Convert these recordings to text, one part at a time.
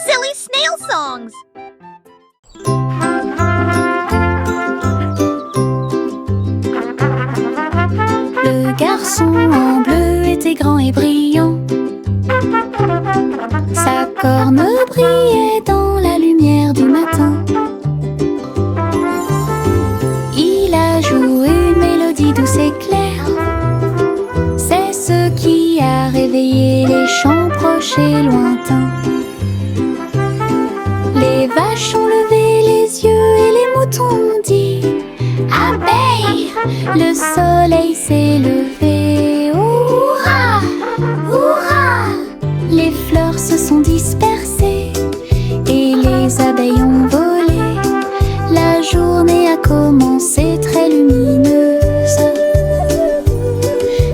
Silly snail songs. Le garçon en bleu était grand et brillant. Sa corne brillait dans la lumière du matin. Il a joué une mélodie douce et claire. C'est ce qui a réveillé les champs proches et lointains. Les vaches ont levé les yeux et les moutons ont dit abeille, le soleil s'est levé. Hurrah, hurrah! Les fleurs se sont dispersées et les abeilles ont volé. La journée a commencé très lumineuse.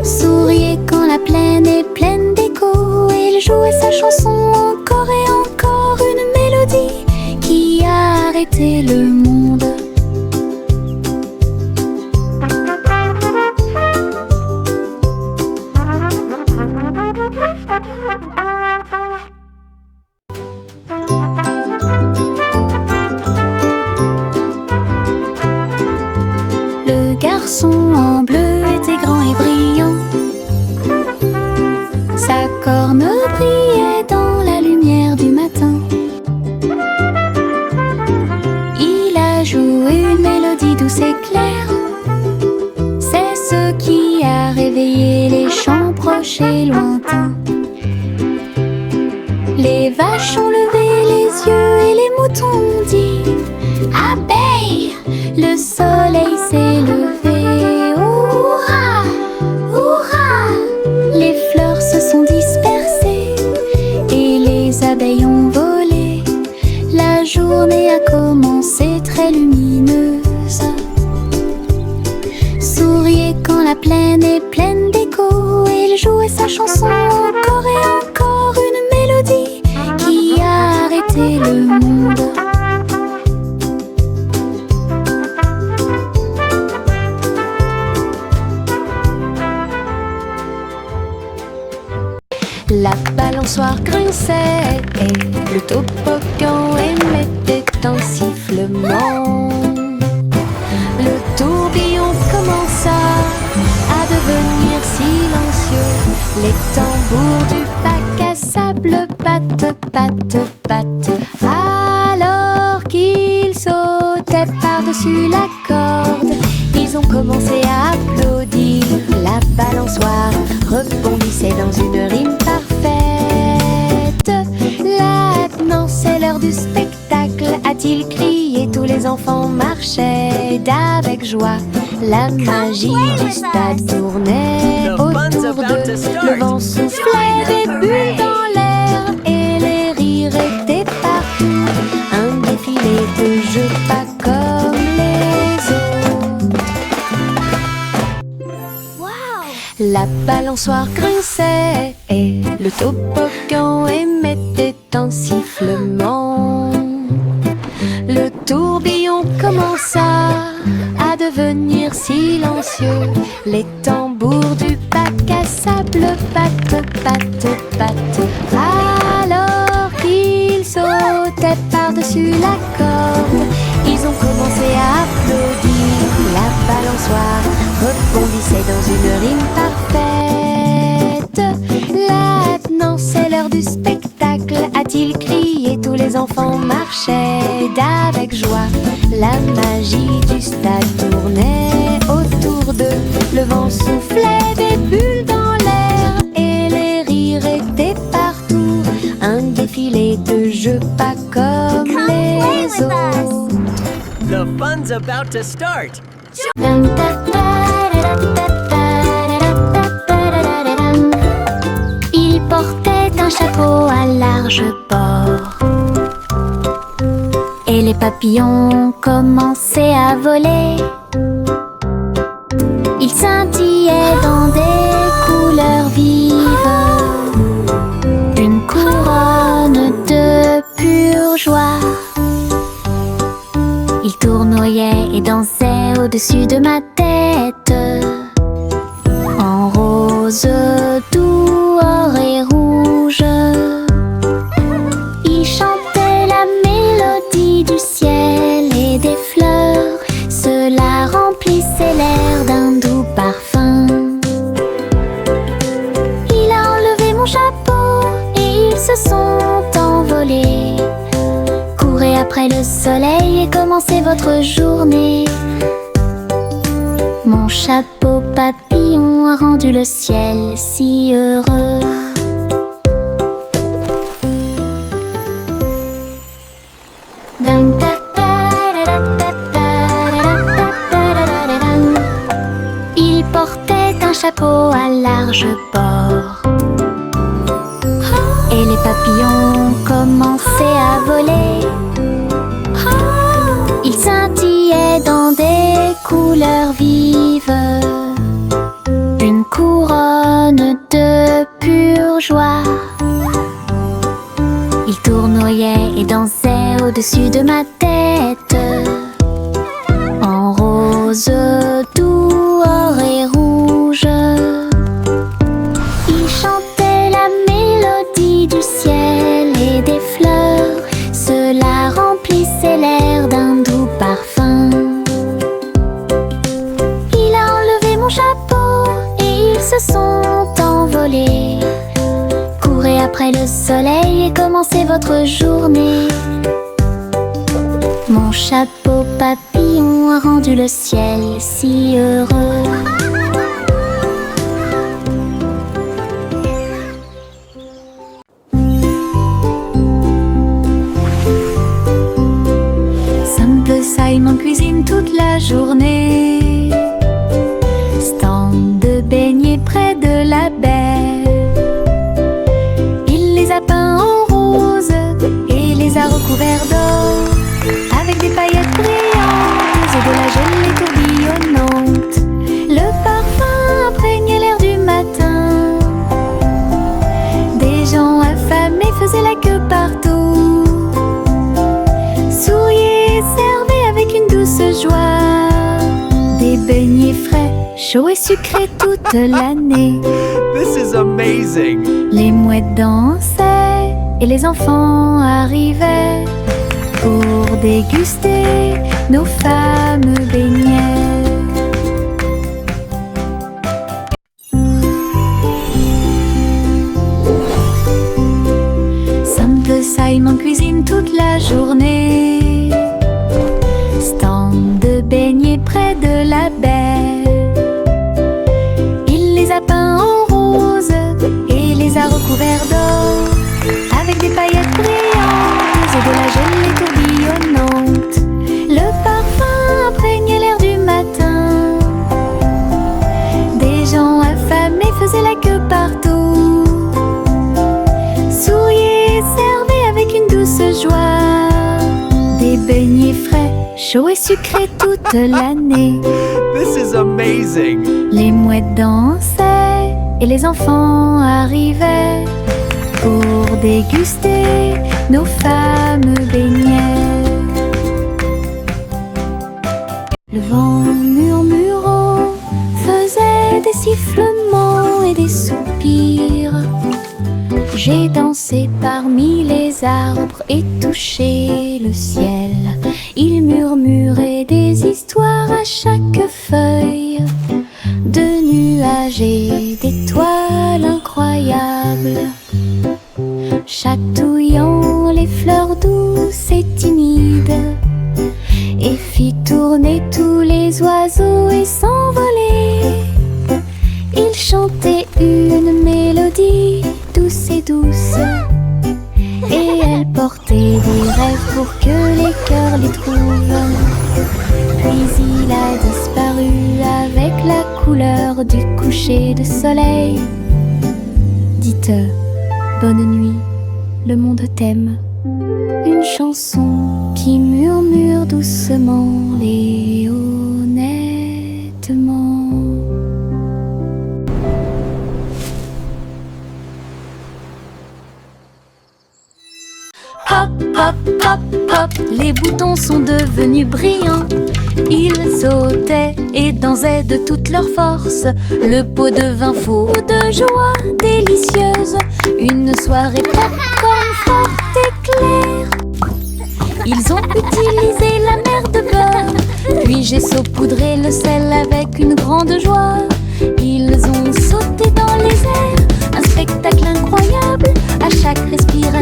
Souriez quand la plaine est pleine d'écho. Il jouait sa chanson encore et encore, une mélodie qui a arrêté le monde. Le garçon en bleu était grand et brillant. Sa corne brillait dans la lumière du matin. Il a joué une mélodie douce et claire. C'est ce qui a réveillé les champs proches et lointains. Les vaches ont levé les yeux et les moutons ont dit abeille, le soleil s'est levé. Hurrah, hurrah! Les fleurs se sont dispersées et les abeilles ont volé. La journée a commencé très lumineuse. Souriez quand la plaine est pleine d'écho. Il jouait sa chanson encore et encore, une mélodie qui a arrêté le monde. La balançoire grinçait et le toboggan émettait un sifflement. Le tourbillon commença à devenir silencieux. Les tambours du bac à sable battent, battent, battent. Alors qu'ils sautaient par-dessus la corde, ils ont commencé à applaudir. La balançoire rebondissait dans une rime parfaite. Maintenant c'est l'heure du spectacle, a-t-il crié. Tous les enfants marchaient d'avec joie. La magie du stade tournait autour d'eux. Le vent soufflait des bulles dans l'air et les rires étaient partout. Un défilé de jeux pas comme les autres. La balançoire grinçait et le toboggan émettait un sifflement. Le tourbillon commença à devenir silencieux. Les tambours du bac à sable battent, battent, battent. Alors qu'ils sautaient par-dessus la corde, ils ont commencé à applaudir. La balançoire rebondissait dans une rime parfaite. Maintenant c'est l'heure du spectacle, a-t-il crié. Tous les enfants marchaient d'avec joie. La magie du stade tournait autour d'eux. Le vent soufflait des bulles dans l'air et les rires étaient partout. Un défilé de jeux pas comme les autres. The fun's about to start! Il portait un chapeau à large bord et les papillons commençaient à voler. Ils scintillaient dans des couleurs vives, une couronne de pure joie. Ils tournoyaient et dansaient au-dessus de ma tête, en rose, doux, or et rouge. Ils chantaient se sont envolés. Courez après le soleil et commencez votre journée. Mon chapeau papillon a rendu le ciel si heureux. Il portait un chapeau à large bord et les papillons commençaient à voler. Ils scintillaient dans des couleurs vives, une couronne de pure joie. Ils tournoyaient et dansaient au-dessus de ma tête, en rose, doux, or et rouge. Ils chantaient la mélodie du ciel et des fleurs. Cela remplissait l'air d'un doux parfum. Il a enlevé mon chapeau et ils se sont envolés. Courez après le soleil et commencez votre journée. Mon chapeau papillon a rendu le ciel si heureux. Simon cuisine toute la journée. Stand de beignets près de la baie. Il les a peints en rose et les a recouverts d'or, avec des paillettes brillantes et de la gelée tourbillonnante. Le parfum imprégnait l'air du matin. Des gens affamés faisaient la queue partout. Souriaient et servaient avec une douce joie. Des beignets frais, chauds et sucrés toute l'année. This is amazing! Les mouettes dansaient et les enfants arrivaient pour déguster nos fameux beignets. Simple Simon cuisine toute la journée. Stand de beignets près de la baie. Il les a peints en rose et les a recouverts d'or, avec des paillettes brillantes et de la gelée tourbillonnante. Le parfum imprégnait l'air du matin. Des gens affamés faisaient la queue partout. Souriaient et servaient avec une douce joie. Des beignets frais, chauds et sucrés toute l'année. This is amazing! Les mouettes dansaient et les enfants arrivaient pour déguster nos fameux beignets. Le vent murmurant faisait des sifflements et des soupirs. J'ai dansé parmi les arbres et touché le ciel. Il murmurait des histoires à chaque feuille, de nuages et d'étoiles incroyables, chatouillant les fleurs douces et timides, et fit tourner tous les oiseaux et s'envoler. Il chantait une mélodie douce et douce, et elle portait des rêves pour que les cœurs les trouvent. Puis il a disparu avec la couleur du coucher de soleil. Dites bonne nuit, le monde t'aime. Une chanson qui murmure doucement et honnêtement. Hop, hop, hop, hop, les boutons sont devenus brillants. Ils sautaient et dansaient de toute leur force. Le pot devint fou de joie délicieuse. Une soirée popcorn forte et claire. Ils ont utilisé la mer de beurre, puis j'ai saupoudré le sel avec une grande joie. Ils ont sauté dans les airs, un spectacle incroyable. À chaque respiration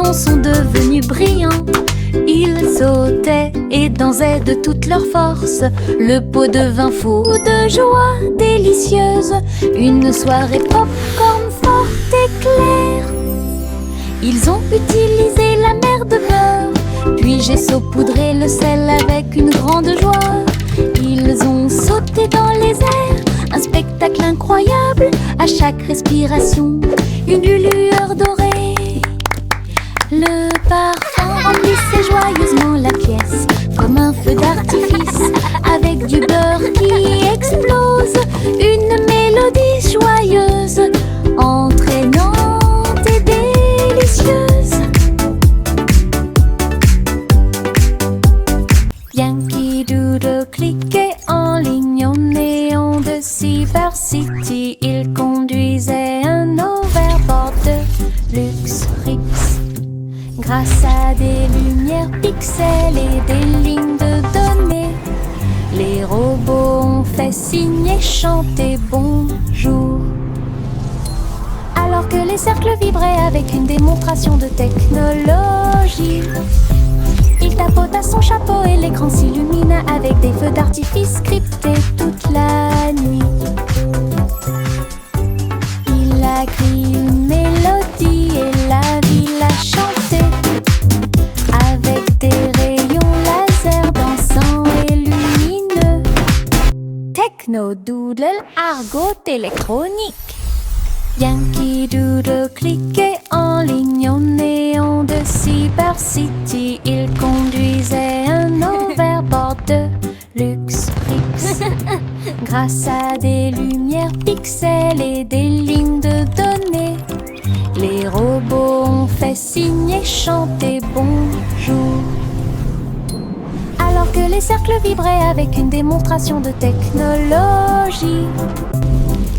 papillons sont devenus brillants. Ils sautaient et dansaient de toute leur force. Le pot devint fou de joie délicieuse. Une soirée popcorn forte et claire. Ils ont utilisé la mer de beurre, puis j'ai saupoudré le sel avec une grande joie. Ils ont sauté dans les airs, un spectacle incroyable. À chaque respiration, une lueur dorée. Le parfum remplissait joyeusement la pièce, comme un feu d'artifice, avec du beurre qui explose. Une mélodie joyeuse, entraînante et délicieuse. Yankee Doodle cliquait en ligne au néon de Cyber City. Il conduisait un overboard de luxe Rix. Grâce à des lumières pixels et des lignes de données, les robots ont fait signe et chanter bonjour. Alors que les cercles vibraient avec une démonstration de technologie, il tapota son chapeau et l'écran s'illumina avec des feux d'artifice scriptés toute la nuit. Il a crié une mélodie et la ville a chanté avec des rayons laser dansants et lumineux. Techno Doodle argot électronique. Yankee Doodle cliquait en ligne au néon de Cyber City. Il conduisait un overboard de luxe Rix. Grâce à des lumières pixels et des lignes de données, les robots ont fait signe et chanter bonjour. Alors que les cercles vibraient avec une démonstration de technologie,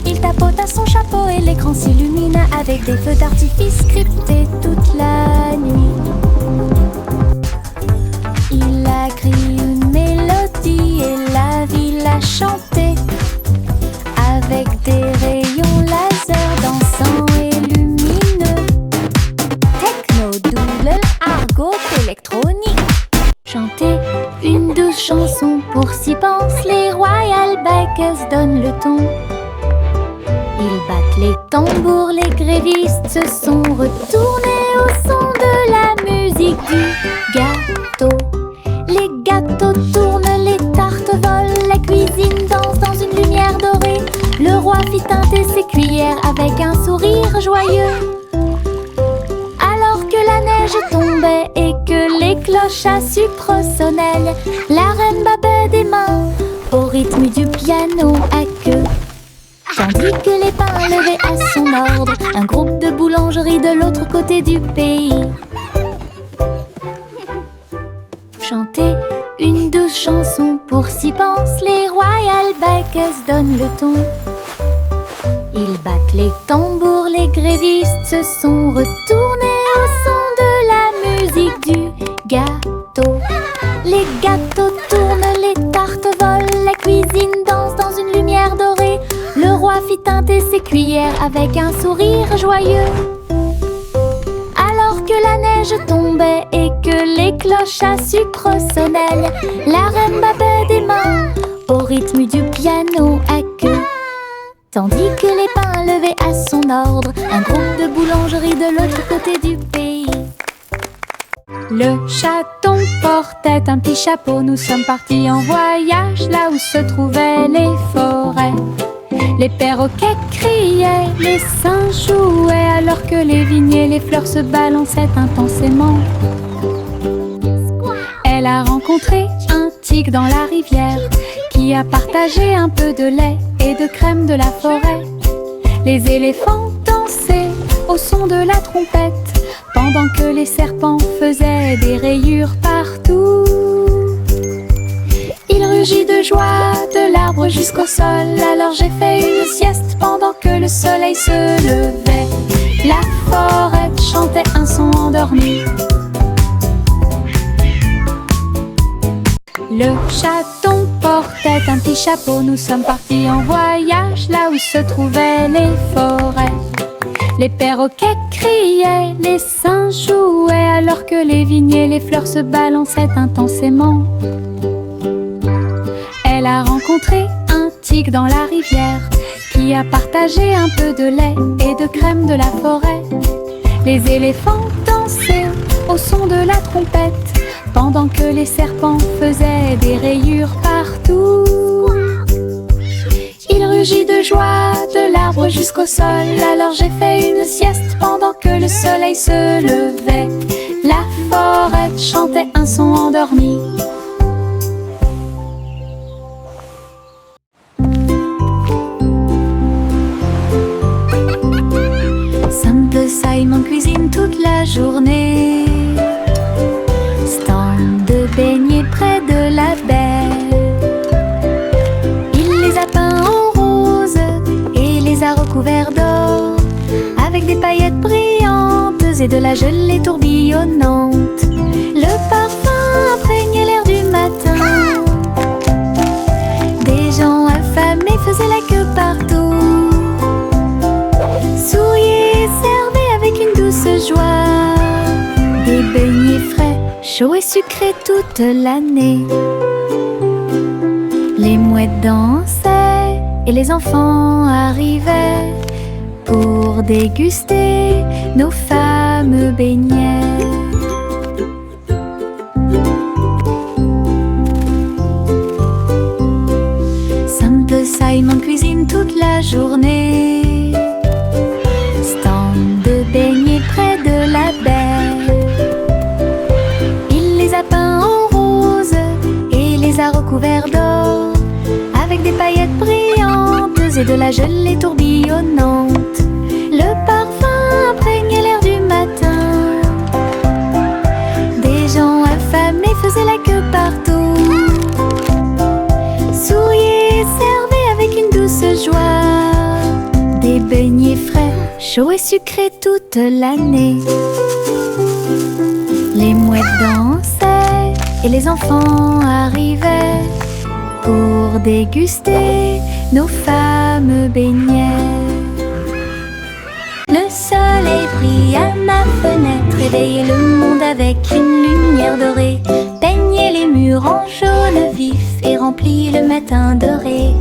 il tapota son chapeau et l'écran s'illumina avec des feux d'artifice scriptés toute la nuit. Il a crié une mélodie et la ville a chanté avec des rayons laser dansants et lumineux. Techno Doodle argot électronique. Chanter une douce chanson, pour s'y pensent les Royal Bakers donnent le ton. Ils battent les tambours, les grévistes se sont retournés au son de la musique du gâteau. Les gâteaux tournent, les tartes volent, la cuisine danse dans une lumière dorée. Le roi fit teinter ses cuillères avec un sourire joyeux. Alors que la neige tombait et que les cloches à sucre sonnaient, la reine battait des mains au rythme du piano à queue. Tandis que les pains levaient à son ordre un groupe de boulangeries de l'autre côté du pays. Chanter une douce chanson, pour s'y pensent les Royal Bakers donnent le ton. Ils battent les tambours, les grévistes se sont retournés au son de la musique du gâteau. Les gâteaux tournent, les tartes volent, la cuisine danse dans une lumière dorée. Le roi fit teinter ses cuillères avec un sourire joyeux. Alors que la neige tombait et que les cloches à sucre sonnaient, la reine battait des mains au rythme du piano à queue. Tandis que les pains levaient à son ordre un groupe de boulangeries de l'autre côté du pays. Le chaton portait un petit chapeau. Nous sommes partis en voyage là où se trouvaient les forêts. Les perroquets criaient, les singes jouaient, alors que les vignes et les fleurs se balançaient intensément. Elle a rencontré un tigre dans la rivière qui a partagé un peu de lait et de crème de la forêt. Les éléphants dansaient au son de la trompette pendant que les serpents faisaient des rayures partout. Il rugit de joie de l'arbre jusqu'au sol. Alors j'ai fait une sieste pendant que le soleil se levait. La forêt chantait un son endormi. Le chaton portait un petit chapeau. Nous sommes partis en voyage là où se trouvaient les forêts. Les perroquets criaient, les singes jouaient, alors que les vignes et les fleurs se balançaient intensément. Elle a rencontré un tigre dans la rivière, qui a partagé un peu de lait et de crème de la forêt. Les éléphants dansaient au son de la trompette, pendant que les serpents faisaient des rayures partout. Il rugit de joie de l'arbre jusqu'au sol. Alors j'ai fait une sieste pendant que le soleil se levait. La forêt chantait un son endormi. Simple Simon cuisine toute la journée. Stand de beignets près de la baie. Il les a peints en rose et les a recouverts d'or, avec des paillettes brillantes et de la gelée tourbillonnante. Le parfum imprégnait l'air du matin. Des gens affamés faisaient la queue partout. Souriaient et servaient avec une douce joie des beignets frais, chauds et sucrés toute l'année. Les mouettes dansaient et les enfants arrivaient pour déguster nos fameux beignets. Simple Simon cuisine toute la journée. Stand de beignets près de la baie. Il les a peints en rose et les a recouverts d'or, avec des paillettes brillantes et de la gelée tourbillonnante. Le parfum imprégnait l'air du matin. Des gens affamés faisaient la queue partout. Souriaient et servaient avec une douce joie des beignets frais, chauds et sucrés toute l'année. Les mouettes dansaient et les enfants arrivaient pour déguster nos fameux beignets. Le soleil brille à ma fenêtre, réveille le monde avec une lumière dorée, peignait les murs en jaune vif et remplit le matin doré.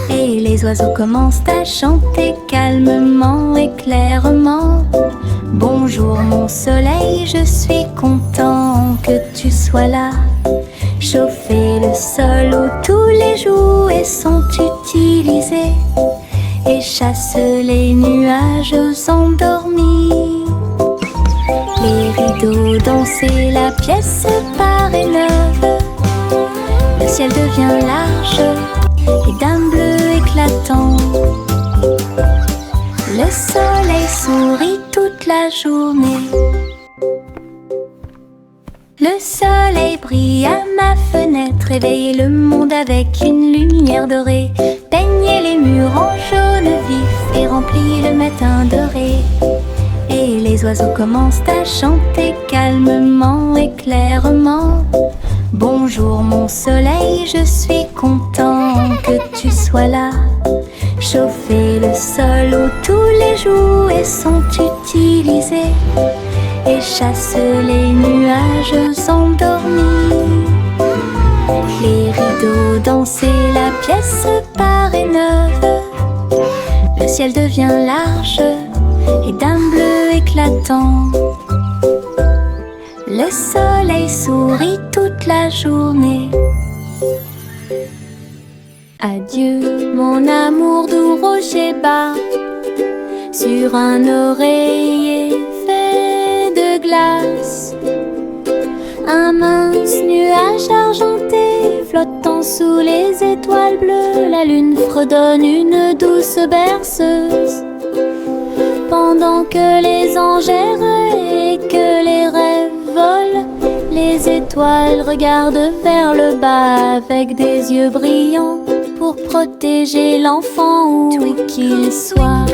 Et les oiseaux commencent à chanter calmement et clairement. Bonjour mon soleil, je suis content que tu sois là. Chauffer le sol où tous les jouets sont utilisés et chasse les nuages endormis. Les rideaux dansaient, la pièce paraît neuve. Le ciel devient large et d'un bleu éclatant. Le soleil sourit toute la journée. Le soleil brille à ma fenêtre, réveille le monde avec une lumière dorée, peignait les murs en jaune vif et remplit le matin doré. Et les oiseaux commencent à chanter calmement et clairement. Bonjour mon soleil, je suis content que tu sois là. Chauffer le sol où tous les jouets sont utilisés et chasse les nuages endormis. Les rideaux dansaient, la pièce paraît neuve. Le ciel devient large et d'un bleu éclatant. Le soleil sourit toute la journée. Adieu mon amour doux rocher bas, sur un oreiller fait de glace. Un mince nuage argenté flottant sous les étoiles bleues, la lune fredonne une douce berceuse. Pendant que les anges errent et que les rêves volent, les étoiles regardent vers le bas avec des yeux brillants pour protéger l'enfant où qu'il soit.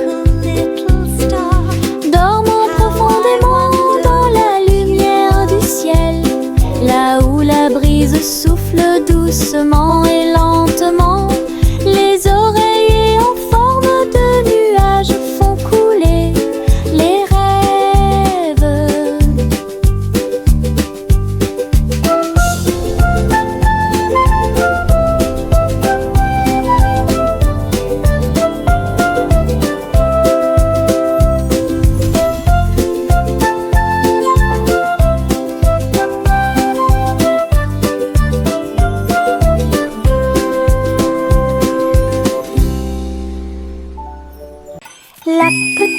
Dormons profondément dans la lumière du ciel, là où la brise souffle doucement et lentement. Les oreillers en forme de nuages font couler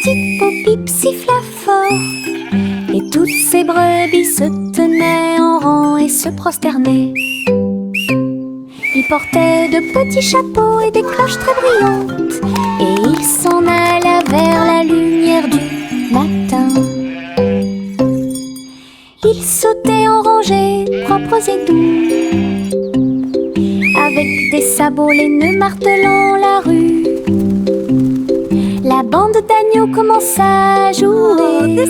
petite Bo-Bip siffla fort, et toutes ces brebis se tenaient en rang et se prosternaient. Ils portaient de petits chapeaux et des cloches très brillantes, et ils s'en allaient vers la lumière du matin. Ils sautaient en rangées, propres et doux, avec des sabots laineux martelant la rue. La bande d'agneaux commença à jouer.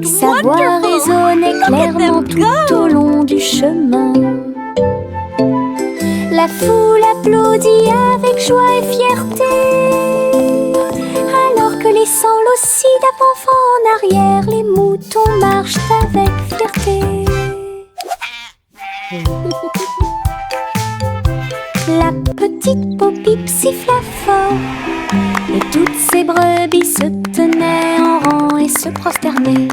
Sa voix résonnait clairement tout au long du chemin. La foule applaudit avec joie et fierté, alors que laissant l'ossi d'avant en arrière, les moutons marchent avec fierté. La petite Bo-Bip siffla fort, et toutes ces brebis se tenaient en rang et se prosternaient.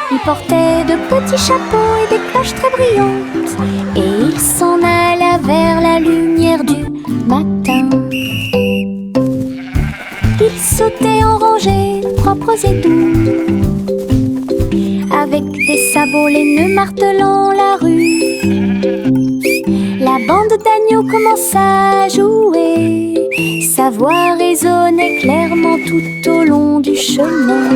Ils portaient de petits chapeaux et des cloches très brillantes, et ils s'en allaient vers la lumière du matin. Ils sautaient en rangées, propres et doux, avec des sabots laineux martelant la rue. La bande d'agneaux commença à jouer. Sa voix résonnait clairement tout au long du chemin.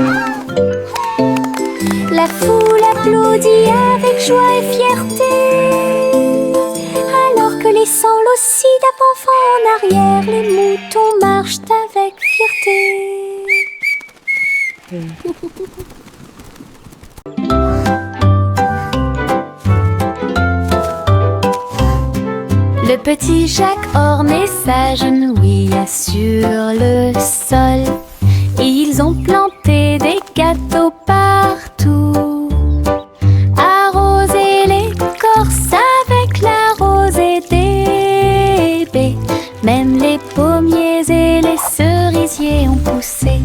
La foule applaudit avec joie et fierté, alors que laissant l'ossi d'avant en arrière, les moutons marchent avec fierté. Le petit Jacques ornait sa genouilla sur le sol, et ils ont planté des gâteaux partout, arrosé l'écorce avec la rosée des baies. Même les pommiers et les cerisiers ont poussé.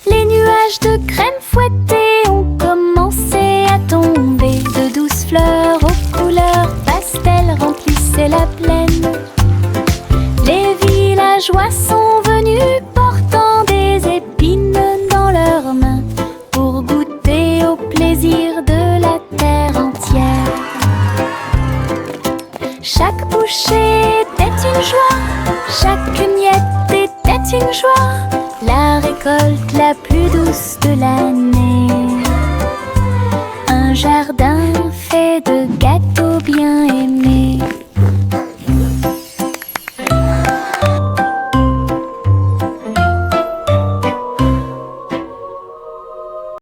Les nuages de crème fouettée ont commencé à tomber. De douces fleurs aux couleurs pastel remplissaient la plaine. Les villageois sont venus portant des épines dans leurs mains pour goûter au plaisir de la terre entière. Chaque bouchée était une joie, chaque miette était une joie, la récolte la plus douce de l'année. Un jardin fait de gâteaux bien aimés.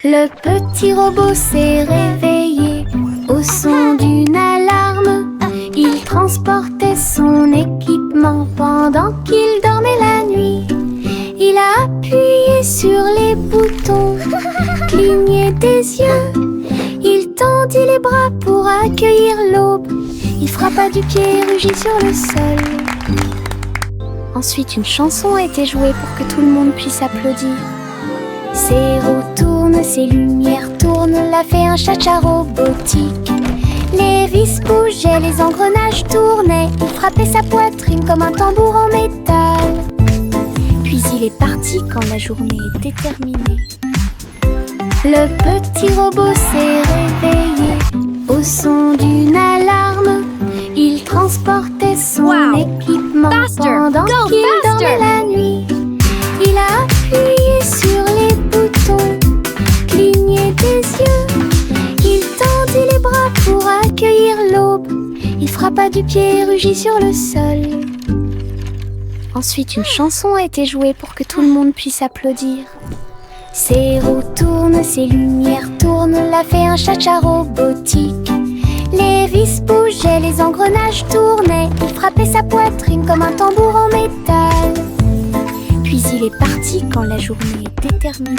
Le petit robot s'est réveillé au son d'une alarme. Il transportait son équipement pendant qu'il dormait la nuit. Il a appuyé sur les boutons, cligné des yeux. Il tendit les bras pour accueillir l'aube. Il frappa du pied et rugit sur le sol. Ensuite, une chanson a été jouée pour que tout le monde puisse applaudir. Ses roues tournent, ses lumières tournent, l'a fait un cha-cha robotique. Les vis bougeaient, les engrenages tournaient. Il frappait sa poitrine comme un tambour en métal. Puis il est parti quand la journée était terminée. Le petit robot s'est réveillé au son d'une alarme. Il transportait son équipement pendant qu'il dormait la nuit. Il a appuyé sur les boutons, cligné des yeux. Il tendit les bras pour accueillir l'aube. Il frappa du pied et rugit sur le sol. Ensuite, une chanson a été jouée pour que tout le monde puisse applaudir. Ses roues tournent, ses lumières tournent, l'a fait un cha-cha robotique. Les vis bougeaient, les engrenages tournaient. Il frappait sa poitrine comme un tambour en métal. Puis il est parti quand la journée était terminée.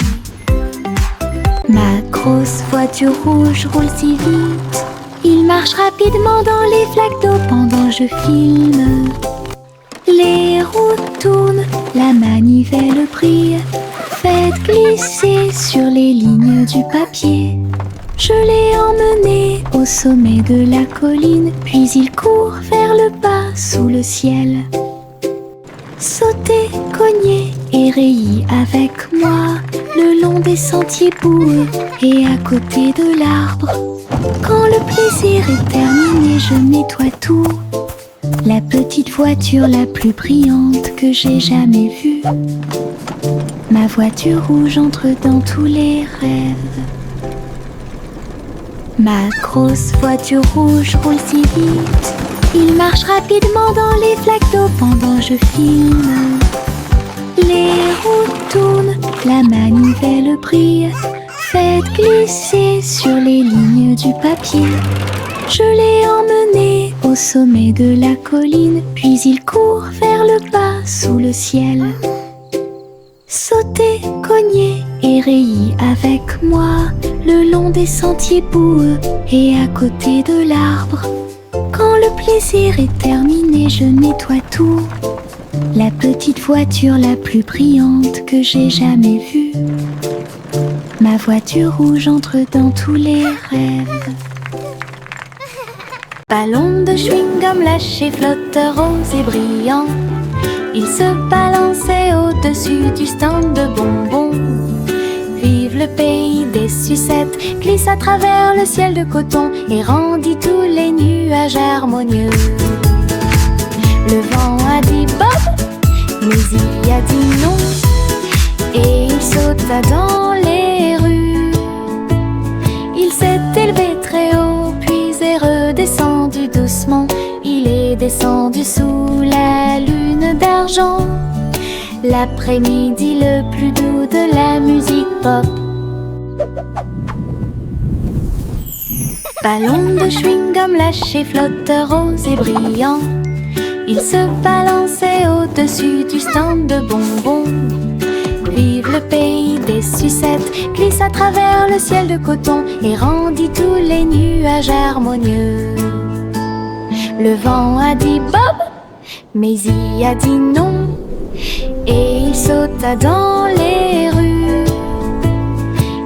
Ma grosse voiture rouge roule si vite. Il marche rapidement dans les flaques d'eau pendant que je filme. Les roues tournent, la manivelle brille. Faites glisser sur les lignes du papier. Je l'ai emmené au sommet de la colline, puis il court vers le bas sous le ciel. Sautez, cognez et rayez avec moi le long des sentiers boueux et à côté de l'arbre. Quand le plaisir est terminé, je nettoie tout. La petite voiture la plus brillante que j'ai jamais vue. Ma voiture rouge entre dans tous les rêves. Ma grosse voiture rouge roule si vite. Il marche rapidement dans les flaques d'eau pendant que je filme. Les roues tournent, la manivelle brille. Faites glisser sur les lignes du papier. Je l'ai emmené au sommet de la colline, puis il court vers le bas sous le ciel. Sautez, cognez et rayez avec moi le long des sentiers boueux et à côté de l'arbre. Quand le plaisir est terminé, je nettoie tout. La petite voiture la plus brillante que j'ai jamais vue. Ma voiture rouge entre dans tous les rêves. Ballon de chewing-gum lâché, flotteur rose et brillant. Il se balançait au-dessus du stand de bonbons. Vive le pays des sucettes, glisse à travers le ciel de coton et rendit tous les nuages harmonieux. Le vent a dit Bob, mais il a dit non, et il sauta dans les rues. Il s'est élevé très haut, puis est redescendu doucement. Il est descendu sous la lune d'argent. L'après-midi le plus doux de la musique pop. Ballon de chewing-gum lâché, flotteur rose et brillant. Il se balançait au-dessus du stand de bonbons. Vive le pays des sucettes, glisse à travers le ciel de coton et rendit tous les nuages harmonieux. Le vent a dit Bob, mais il a dit non, et il sauta dans les rues.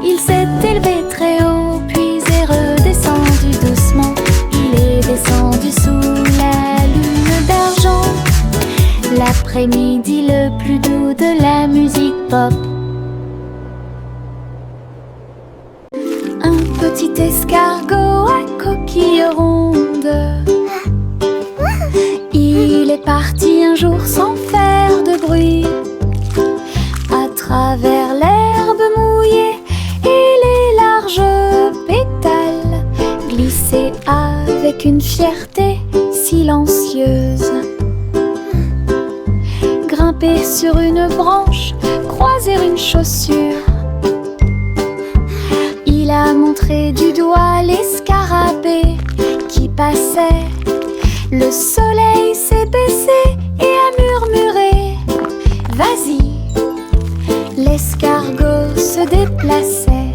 Il s'est élevé très haut, puis est redescendu doucement. Il est descendu sous la lune d'argent. L'après-midi le plus doux de la musique pop. Un petit escargot à coquille ronde. Il est parti un jour sans faire de bruit, à travers l'herbe mouillée et les larges pétales, glisser avec une fierté silencieuse. Grimper sur une branche, croiser une chaussure. Il a montré du doigt les scarabées qui passaient. Le soleil s'est baissé et a murmuré Vas-y. L'escargot se déplaçait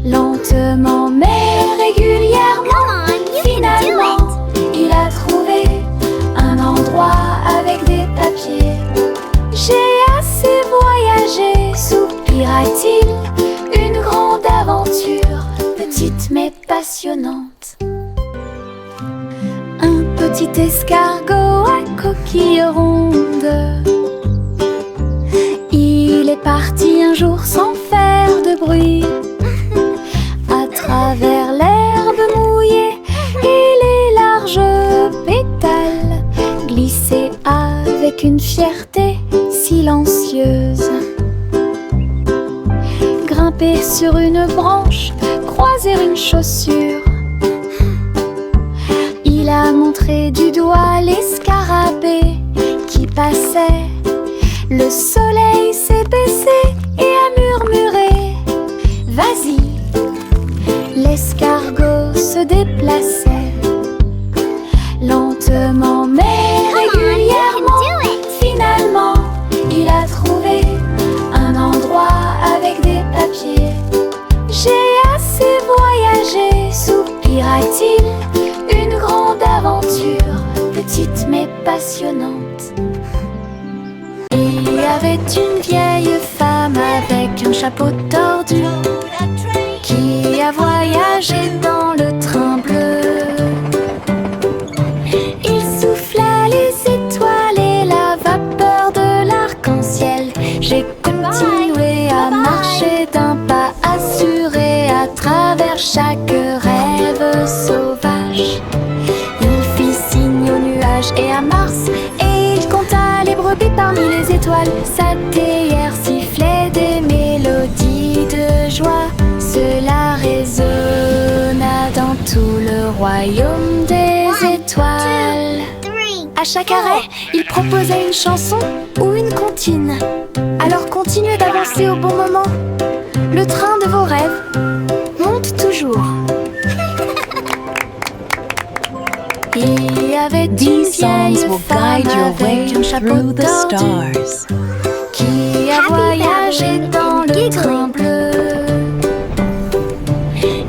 lentement mais régulièrement. Finalement, il a trouvé un endroit avec des papiers. J'ai assez voyagé, soupira-t-il. Une grande aventure, petite mais passionnante. Un petit escargot à coquille ronde. Il est parti un jour sans faire de bruit, à travers l'herbe mouillée et les larges pétales, glisser avec une fierté silencieuse. Grimper sur une branche, croiser une chaussure. Il a montré du doigt les scarabées qui passaient. Le soleil s'est baissé et a murmuré Vas-y. L'escargot se déplaçait lentement mais régulièrement. Finalement, il a trouvé un endroit avec des papiers. J'ai assez voyagé, soupira-t-il. Une grande aventure, petite mais passionnante. Il y avait une vieille femme avec un chapeau tordu qui a voyagé dans le train bleu. Il souffla les étoiles et la vapeur tout le royaume des étoiles. À chaque arrêt, il proposait une chanson ou une comptine. Alors continuez d'avancer au bon moment. Le train de vos rêves monte toujours. Il y avait une vieille femme avec un chapeau tordu qui a voyagé dans le train bleu.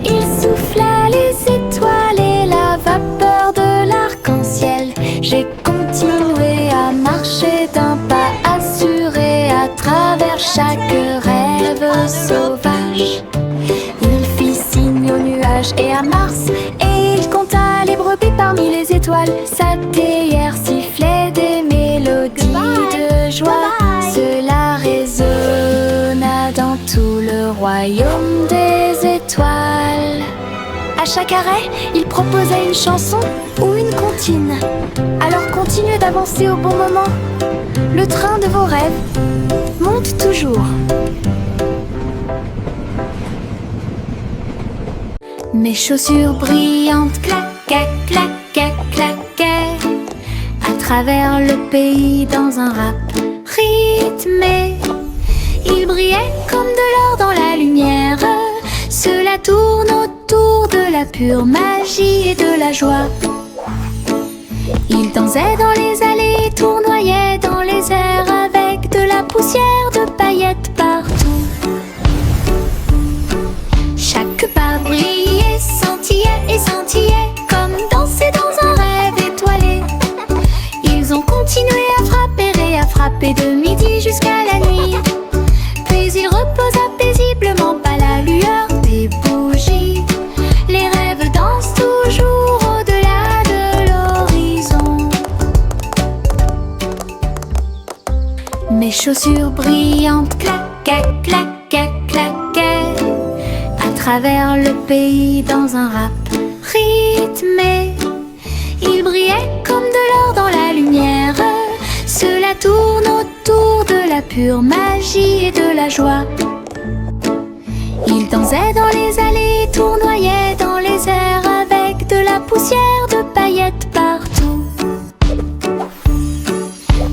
Il souffla les étoiles et la vapeur de l'arc-en-ciel. J'ai continué à marcher d'un pas assuré à travers chaque rêve sauvage. Il fit signe aux nuages et à Mars, et il compta les brebis parmi les étoiles. Sa théière sifflait des mélodies de joie. Cela résonna dans tout le royaume des étoiles. À chaque arrêt, il proposait une chanson ou une comptine. Alors continuez d'avancer au bon moment. Le train de vos rêves monte toujours. Mes chaussures brillantes claquaient, claquaient, claquaient à travers le pays dans un rap rythmé. Ils brillaient comme de l'or dans la lumière. Cela tourne autour de la pure magie et de la joie. Ils dansaient dans les allées, tournoyaient dans les airs avec de la poussière de paillettes partout. Chaque pas brillait, scintillait et scintillait comme danser dans un rêve étoilé. Ils ont continué à frapper et à frapper de midi jusqu'à la nuit. Puis il reposa paisiblement à la lueur des bougies. Les rêves dansent toujours au-delà de l'horizon. Mes chaussures brillantes claquaient, claquaient, claquaient à travers le pays dans un rap rythmé. Ils brillaient comme de l'or dans la lumière. Cela tourne autour de la pure magie et de la joie. Ils dansaient dans les allées, tournoyaient dans les airs avec de la poussière de paillettes partout.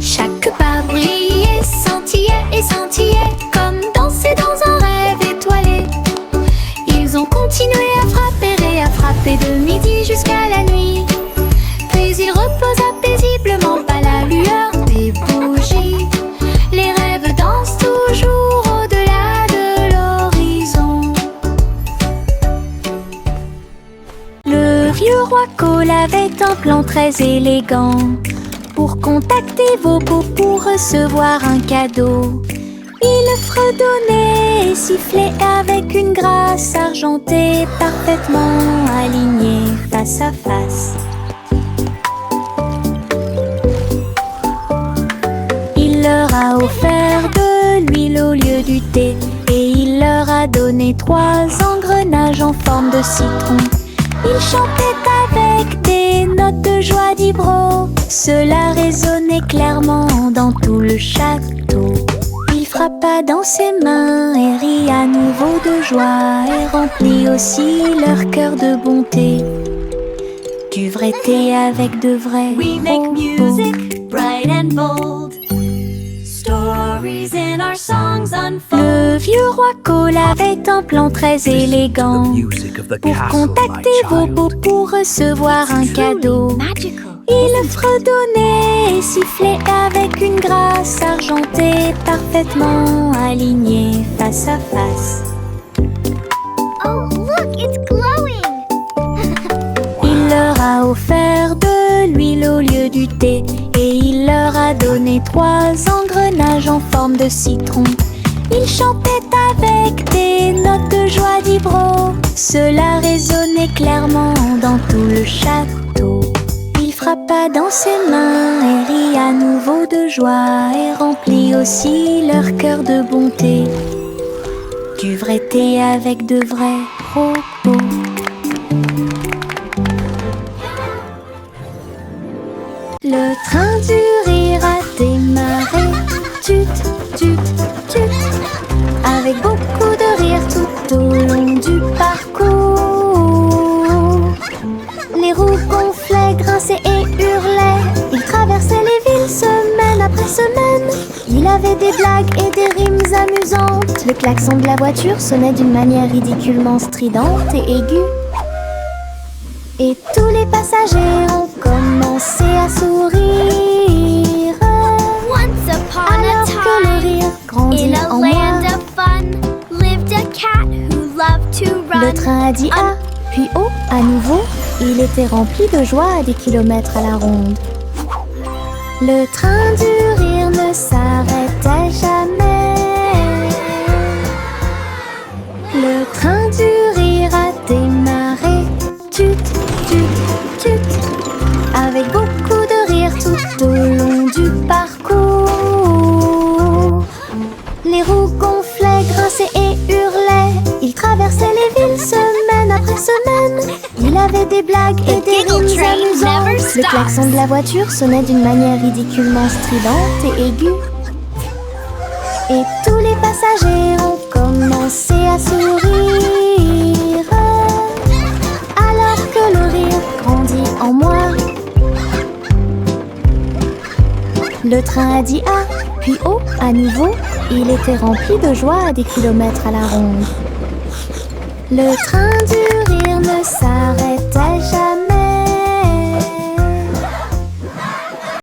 Chaque pas brillait, scintillait et scintillait comme danser dans un rêve étoilé. Ils ont continué à frapper et à frapper de midi jusqu'à la nuit. Puis il reposa paisiblement à la lueur des bougies. Les rêves dansent toujours au-delà de l'horizon. Le vieux roi Cole avait un plan très élégant pour contacter vos beaux pour recevoir un cadeau. Il fredonnait et sifflait avec une grâce argentée parfaitement alignée face à face. Il leur a offert de l'huile au lieu du thé et il leur a donné 3 engrenages en forme de citron. Il chantait avec des notes de joie d'Ibro. Cela résonnait clairement dans tout le château. Il frappa dans ses mains et rit à nouveau de joie et remplit aussi leur cœur de bonté. Du vrai thé avec de vrais We make music bright and bold. Stories in our songs unfold. Le vieux roi Cole avait un plan très élégant pour contacter vos beaux pour recevoir un cadeau. Magical. Il fredonnait et sifflait avec une grâce argentée parfaitement alignée face à face. Oh, look, it's glowing! Il leur a offert de l'huile au lieu du thé et il leur a donné 3 engrenages en forme de citron. Il chantait avec des notes de joie d'Ibro. Cela résonnait clairement dans tout le château. Il frappa dans ses mains et rit à nouveau de joie et remplit aussi leur cœur de bonté. Du vrai thé avec de vrais propos. Le train du rire a démarré. Tut, tut, tut. Avec beaucoup de rire tout au long du parcours. grinçait et hurlait. Il traversait les villes semaine après semaine. Il avait des blagues et des rimes amusantes. Le klaxon de la voiture sonnait d'une manière ridiculement stridente et aiguë. Et tous les passagers ont commencé à sourire. Once upon Alors a que le time, rire grandit in a en moi, land of fun, lived a cat who loved to run. le train a dit A, puis O à nouveau. Il était rempli de joie à des kilomètres à la ronde. Le train du rire ne s'arrêtait jamais. Le train du rire a démarré. Tut, tut, tut. Avec beaucoup de rire tout au long du parcours. Les roues gonflaient, grinçaient et hurlaient. Il traversait les villes semaine après semaine. Il avait des blagues et des giggle rimes train amusantes. never Le stops. klaxon de la voiture sonnait d'une manière ridiculement stridente et aiguë. Et tous les passagers ont commencé à sourire. Alors que le rire grandit en moi, le train a dit A, puis O à nouveau. Il était rempli de joie à des kilomètres à la ronde. Le train du rire ne s'arrête